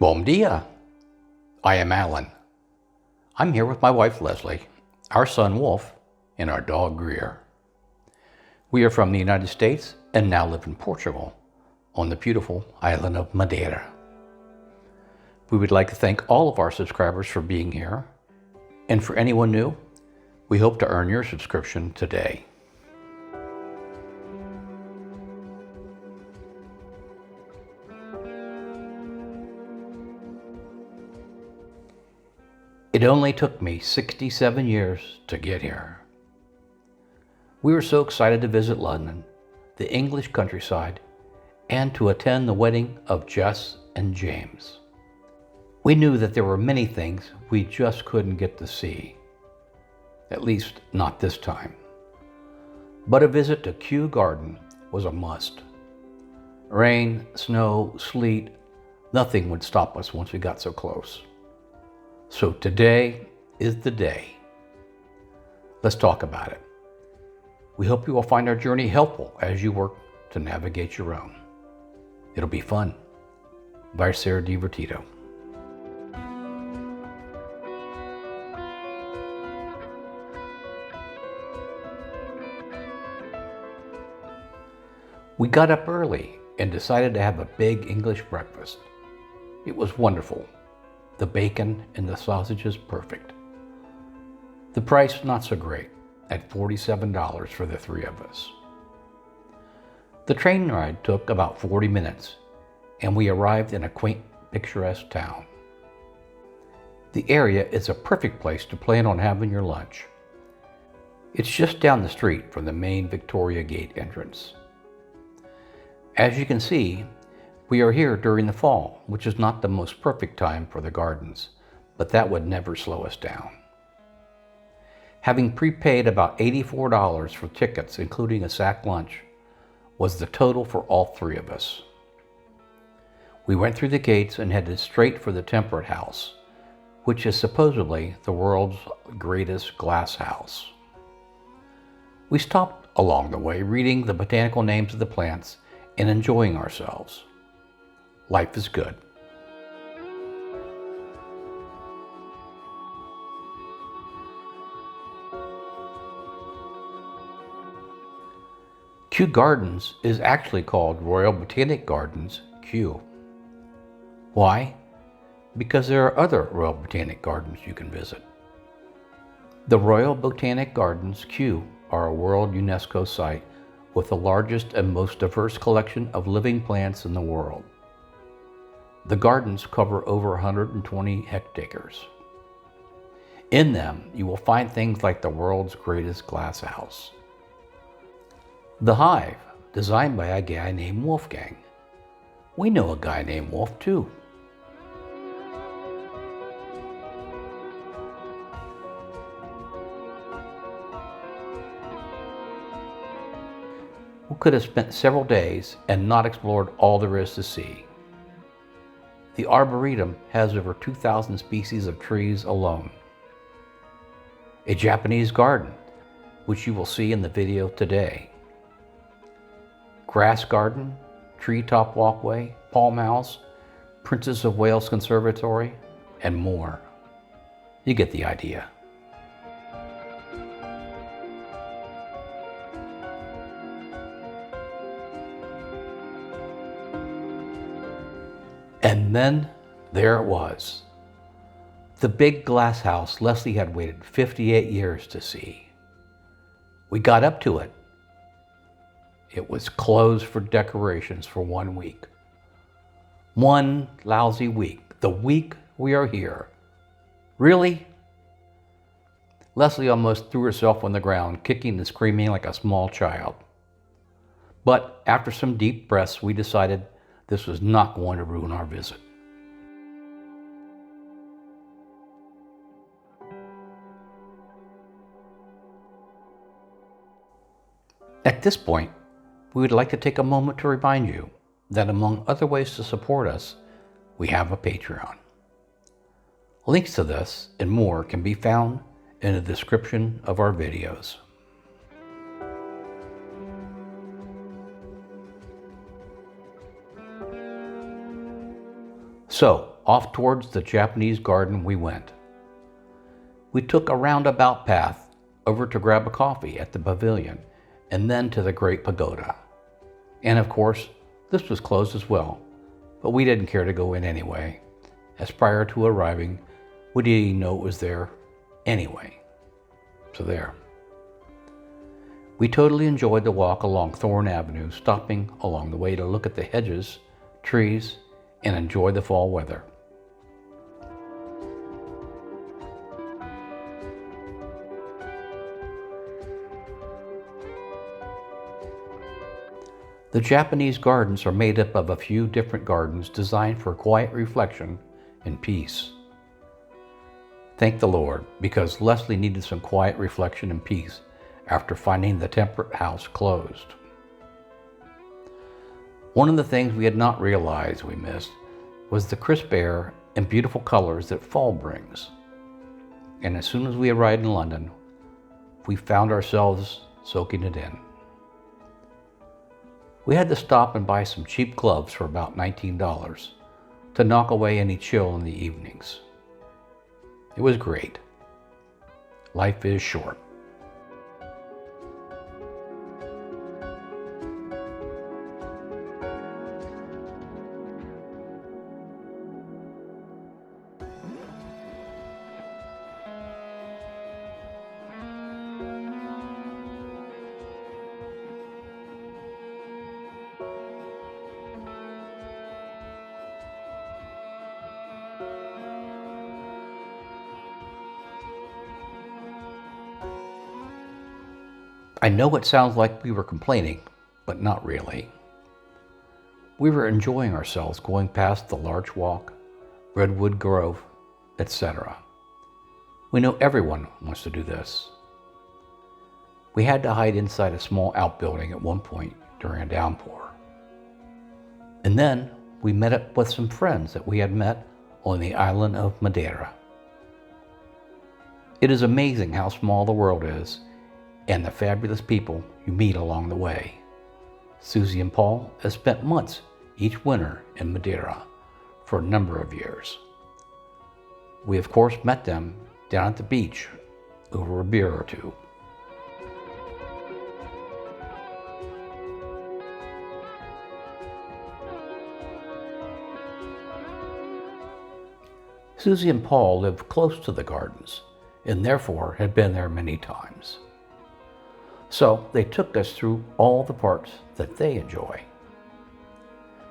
Bom dia. I am Alan. I'm here with my wife Leslie, our son Wolf, and our dog Greer. We are from the United States and now live in Portugal on the beautiful Island of Madeira. We would like to thank all of our subscribers for being here, and for anyone new, we hope to earn your subscription today. It only took me 67 years to get here. We were so excited to visit London, the English countryside, and to attend the wedding of Jess and James. We knew that there were many things we just couldn't get to see, at least not this time. But a visit to Kew Gardens was a must. Rain, snow, sleet, nothing would stop us once we got so close. So today is the day. Let's talk about it. We hope you will find our journey helpful as you work to navigate your own. It'll be fun. Vai ser divertido. We got up early and decided to have a big English breakfast. It was wonderful. The bacon and the sausages perfect. The price not so great, at $47 for the three of us. The train ride took about 40 minutes, and we arrived in a quaint, picturesque town. The area is a perfect place to plan on having your lunch. It's just down the street from the main Victoria Gate entrance. As you can see, we are here during the fall, which is not the most perfect time for the gardens, but that would never slow us down. Having prepaid about $84 for tickets, including a sack lunch, was the total for all three of us. We went through the gates and headed straight for the Temperate House, which is supposedly the world's greatest glass house. We stopped along the way reading the botanical names of the plants and enjoying ourselves. Life is good. Kew Gardens is actually called Royal Botanic Gardens, Kew. Why? Because there are other Royal Botanic Gardens you can visit. The Royal Botanic Gardens, Kew, are a World UNESCO site with the largest and most diverse collection of living plants in the world. The gardens cover over 120 hectares. In them, you will find things like the world's greatest glass house. The Hive, designed by a guy named Wolfgang. We know a guy named Wolf too. We could have spent several days and not explored all there is to see. The Arboretum has over 2,000 species of trees alone. A Japanese garden, which you will see in the video today. Grass garden, treetop walkway, palm house, Princess of Wales Conservatory, and more. You get the idea. And then there it was. The big glass house Leslie had waited 58 years to see. We got up to it. It was closed for decorations for 1 week. One lousy week. The week we are here. Really? Leslie almost threw herself on the ground, kicking and screaming like a small child. But after some deep breaths, we decided this was not going to ruin our visit. At this point, we would like to take a moment to remind you that among other ways to support us, we have a Patreon. Links to this and more can be found in the description of our videos. So, off towards the Japanese garden we went. We took a roundabout path over to grab a coffee at the pavilion and then to the great pagoda. And of course, this was closed as well, but we didn't care to go in anyway, as prior to arriving, we didn't even know it was there anyway. So there. We totally enjoyed the walk along Thorn Avenue, stopping along the way to look at the hedges, trees, and enjoy the fall weather. The Japanese gardens are made up of a few different gardens designed for quiet reflection and peace. Thank the Lord, because Leslie needed some quiet reflection and peace after finding the temperate house closed. One of the things we had not realized we missed was the crisp air and beautiful colors that fall brings. And as soon as we arrived in London, we found ourselves soaking it in. We had to stop and buy some cheap gloves for about $19 to knock away any chill in the evenings. It was great. Life is short. I know it sounds like we were complaining, but not really. We were enjoying ourselves going past the Larch Walk, Redwood Grove, etc. We know everyone wants to do this. We had to hide inside a small outbuilding at one point during a downpour. And then we met up with some friends that we had met on the Island of Madeira. It is amazing how small the world is and the fabulous people you meet along the way. Susie and Paul have spent months each winter in Madeira for a number of years. We of course met them down at the beach over a beer or two. Susie and Paul live close to the gardens and therefore had been there many times. So they took us through all the parts that they enjoy,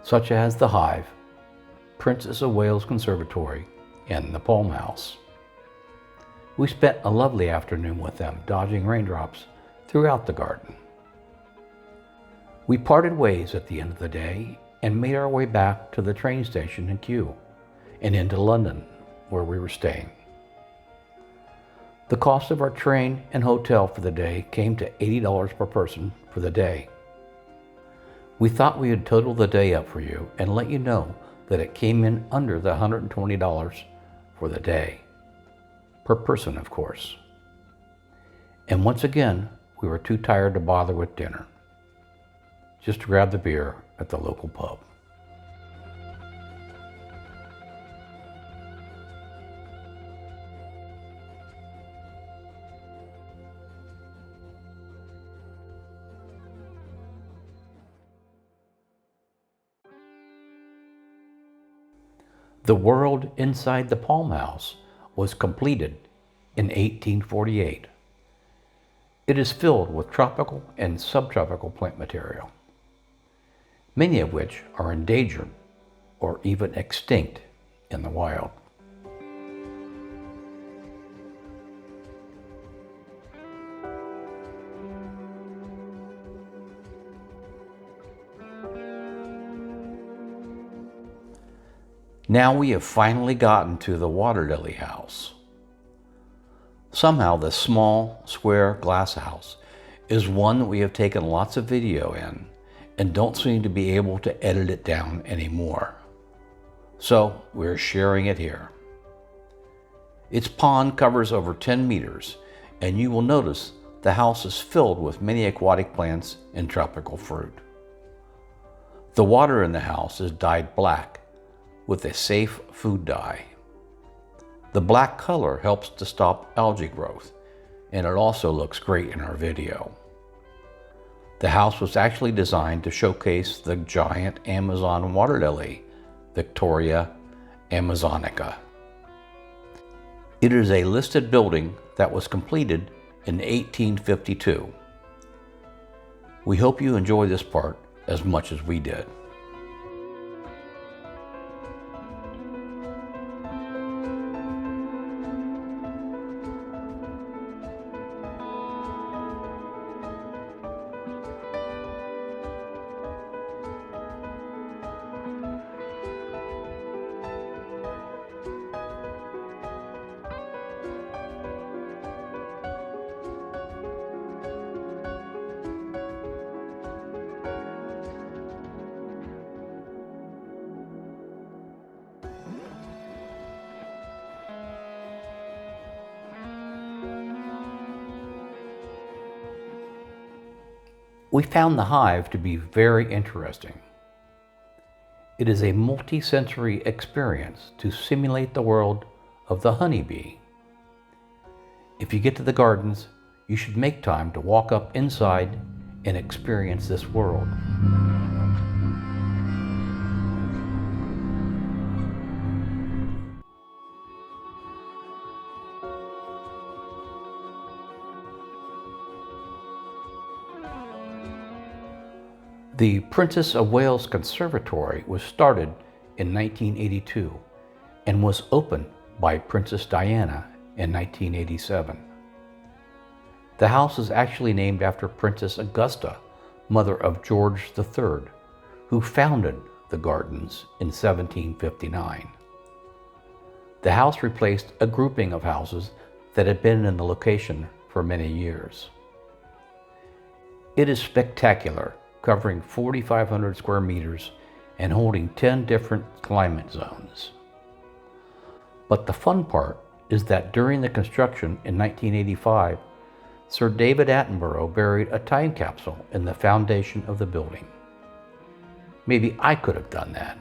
such as the Hive, Princess of Wales Conservatory, and the Palm House. We spent a lovely afternoon with them, dodging raindrops throughout the garden. We parted ways at the end of the day and made our way back to the train station in Kew and into London, where we were staying. The cost of our train and hotel for the day came to $80 per person for the day. We thought we would total the day up for you and let you know that it came in under the $120 for the day. Per person, of course. And once again, we were too tired to bother with dinner. Just to grab the beer at the local pub. The world inside the Palm House was completed in 1848. It is filled with tropical and subtropical plant material, many of which are endangered or even extinct in the wild. Now we have finally gotten to the water lily house. Somehow this small, square glass house is one that we have taken lots of video in and don't seem to be able to edit it down anymore. So we're sharing it here. Its pond covers over 10 meters, and you will notice the house is filled with many aquatic plants and tropical fruit. The water in the house is dyed black, with a safe food dye. The black color helps to stop algae growth, and it also looks great in our video. The house was actually designed to showcase the giant Amazon water lily, Victoria amazonica. It is a listed building that was completed in 1852. We hope you enjoy this part as much as we did. We found the hive to be very interesting. It is a multi-sensory experience to simulate the world of the honeybee. If you get to the gardens, you should make time to walk up inside and experience this world. The Princess of Wales Conservatory was started in 1982 and was opened by Princess Diana in 1987. The house is actually named after Princess Augusta, mother of George III, who founded the gardens in 1759. The house replaced a grouping of houses that had been in the location for many years. It is spectacular, covering 4,500 square meters and holding 10 different climate zones. But the fun part is that during the construction in 1985, Sir David Attenborough buried a time capsule in the foundation of the building. Maybe I could have done that.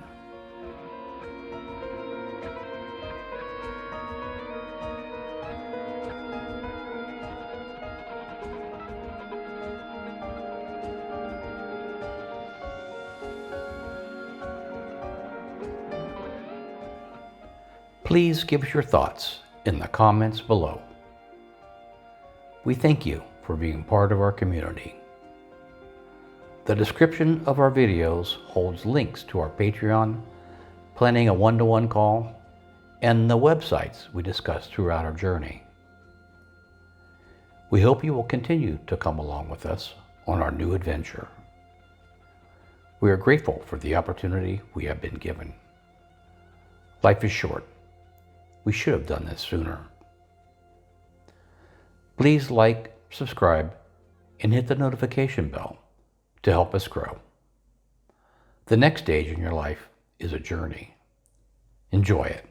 Please give us your thoughts in the comments below. We thank you for being part of our community. The description of our videos holds links to our Patreon, planning a one-to-one call, and the websites we discussed throughout our journey. We hope you will continue to come along with us on our new adventure. We are grateful for the opportunity we have been given. Life is short. We should have done this sooner. Please like, subscribe, and hit the notification bell to help us grow. The next stage in your life is a journey. Enjoy it.